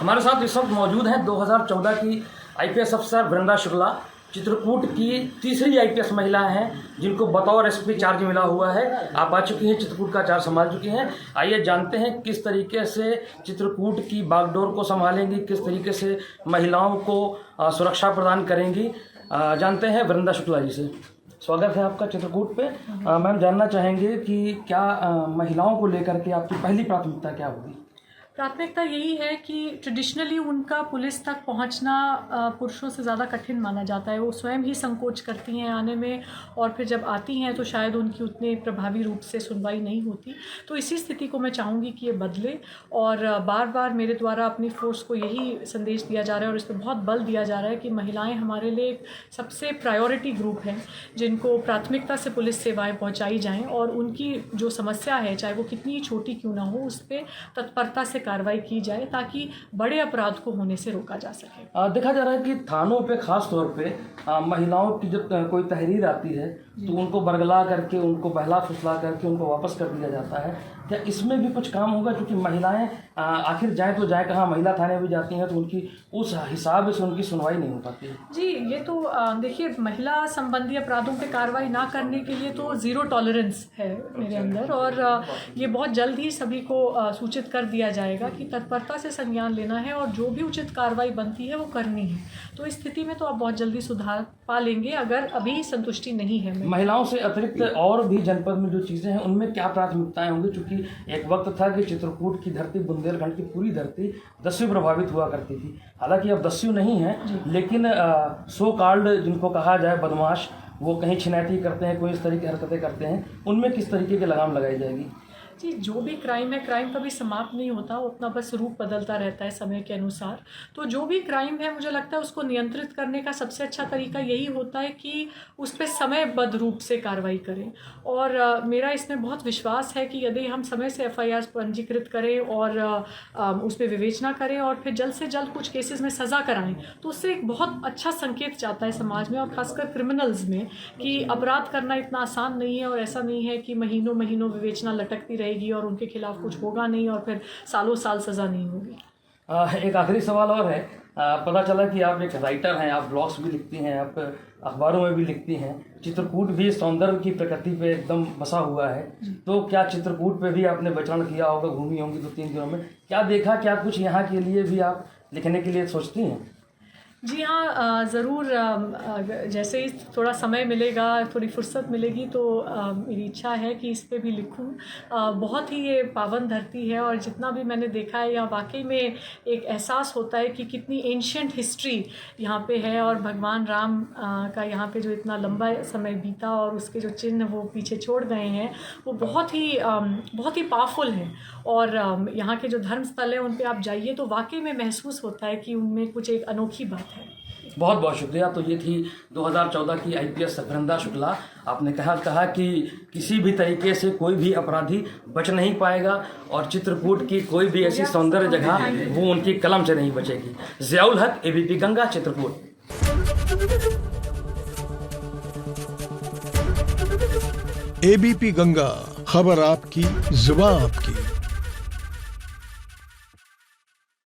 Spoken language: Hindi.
हमारे साथ इस वक्त मौजूद हैं 2014 की आईपीएस अफसर वृंदा शुक्ला, चित्रकूट की तीसरी आईपीएस महिला हैं जिनको बतौर एसपी चार्ज मिला हुआ है। आप आ चुकी हैं, चित्रकूट का चार्ज संभाल चुकी हैं। आइए जानते हैं किस तरीके से चित्रकूट की बागडोर को संभालेंगी, किस तरीके से महिलाओं को सुरक्षा प्रदान करेंगी। जानते हैं वृंदा शुक्ला जी से। स्वागत है आपका चित्रकूट पे। मैम, जानना चाहेंगे कि क्या महिलाओं को लेकर के आपकी पहली प्राथमिकता क्या होगी? प्राथमिकता यही है कि ट्रेडिशनली उनका पुलिस तक पहुंचना पुरुषों से ज़्यादा कठिन माना जाता है। वो स्वयं ही संकोच करती हैं आने में, और फिर जब आती हैं तो शायद उनकी उतने प्रभावी रूप से सुनवाई नहीं होती। तो इसी स्थिति को मैं चाहूँगी कि ये बदले, और बार बार मेरे द्वारा अपनी फोर्स को यही संदेश दिया जा रहा है और इस पर बहुत बल दिया जा रहा है कि महिलाएँ हमारे लिए एक सबसे प्रायोरिटी ग्रुप हैं जिनको प्राथमिकता से पुलिस सेवाएँ पहुँचाई जाएँ, और उनकी जो समस्या है चाहे वो कितनी छोटी क्यों ना हो, उस पर तत्परता से कार्रवाई की जाए ताकि बड़े अपराध को होने से रोका जा सके। देखा जा रहा है कि थानों पे खास तौर पे महिलाओं की जब कोई तहरीर आती है तो उनको बरगला करके, उनको बहला फुसला करके उनको वापस कर दिया जाता है। क्या इसमें भी कुछ काम होगा? क्योंकि महिलाएं आखिर जाए तो जाए कहाँ, महिला थाने भी जाती हैं तो उनकी उस हिसाब से उनकी सुनवाई नहीं हो पाती है। जी, ये तो देखिए, महिला संबंधी अपराधों पे कार्रवाई ना करने के लिए तो ज़ीरो टॉलरेंस है मेरे अंदर, और ये बहुत जल्द ही सभी को सूचित कर दिया जाएगा कि तत्परता से संज्ञान लेना है और जो भी उचित कार्रवाई बनती है वो करनी है। तो इस स्थिति में तो आप बहुत जल्दी सुधार पा लेंगे अगर अभी संतुष्टि नहीं है। महिलाओं से अतिरिक्त और भी जनपद में जो चीज़ें हैं उनमें क्या प्राथमिकताएं होंगी? क्योंकि एक वक्त था कि चित्रकूट की धरती, बुंदेलखंड की पूरी धरती दस्यु प्रभावित हुआ करती थी। हालांकि अब दस्यु नहीं है, लेकिन सो कॉल्ड जिनको कहा जाए बदमाश, वो कहीं छिनैती करते हैं, कोई इस तरह की हरकतें करते हैं, उनमें किस तरीके की लगाम लगाई जाएगी? जी, जो भी क्राइम है, क्राइम कभी समाप्त नहीं होता, वो अपना बस रूप बदलता रहता है समय के अनुसार। तो जो भी क्राइम है, मुझे लगता है उसको नियंत्रित करने का सबसे अच्छा तरीका यही होता है कि उस पर समयबद्ध रूप से कार्रवाई करें। और मेरा इसमें बहुत विश्वास है कि यदि हम समय से एफआईआर पंजीकृत करें और उस पर विवेचना करें और फिर जल्द से जल्द कुछ केसेस में सज़ा कराएं, तो उससे एक बहुत अच्छा संकेत जाता है समाज में, और ख़ासकर क्रिमिनल्स में, कि अपराध करना इतना आसान नहीं है। और ऐसा नहीं है कि महीनों महीनों विवेचना लटकती रहेगी और उनके खिलाफ कुछ होगा नहीं और फिर सालों साल सज़ा नहीं होगी। एक आखिरी सवाल और है। पता चला कि आप एक राइटर हैं, आप ब्लॉग्स भी लिखती हैं, आप अखबारों में भी लिखती हैं। चित्रकूट भी सौंदर्य की प्रकृति पे एकदम बसा हुआ है, तो क्या चित्रकूट पे भी आपने विचरण किया होगा, घूमी होंगी 2-3 दिनों में? क्या देखा, क्या कुछ यहाँ के लिए भी आप लिखने के लिए सोचती हैं? जी हाँ, ज़रूर। जैसे ही थोड़ा समय मिलेगा, थोड़ी फुर्सत मिलेगी तो मेरी इच्छा है कि इस पे भी लिखूं। बहुत ही ये पावन धरती है, और जितना भी मैंने देखा है यहाँ वाकई में एक एहसास होता है कि कितनी एंशिएंट हिस्ट्री यहाँ पे है, और भगवान राम का यहाँ पे जो इतना लंबा समय बीता और उसके जो चिन्ह वो पीछे छोड़ गए हैं, वो बहुत ही पावरफुल हैं। और यहाँ के जो धर्म स्थल हैं उन पे आप जाइए तो वाकई में महसूस होता है कि उनमें कुछ एक अनोखी बात है। बहुत बहुत शुक्रिया। तो ये थी 2014 की आईपीएस वृंदा शुक्ला। आपने कहा कि किसी भी तरीके से कोई भी अपराधी बच नहीं पाएगा, और चित्रकूट की कोई भी ऐसी सौंदर्य जगह वो उनकी कलम से नहीं बचेगी। ज़ियाउल हक, एबीपी गंगा, चित्रकूट। एबीपी गंगा, खबर आपकी, जुबान आपकी।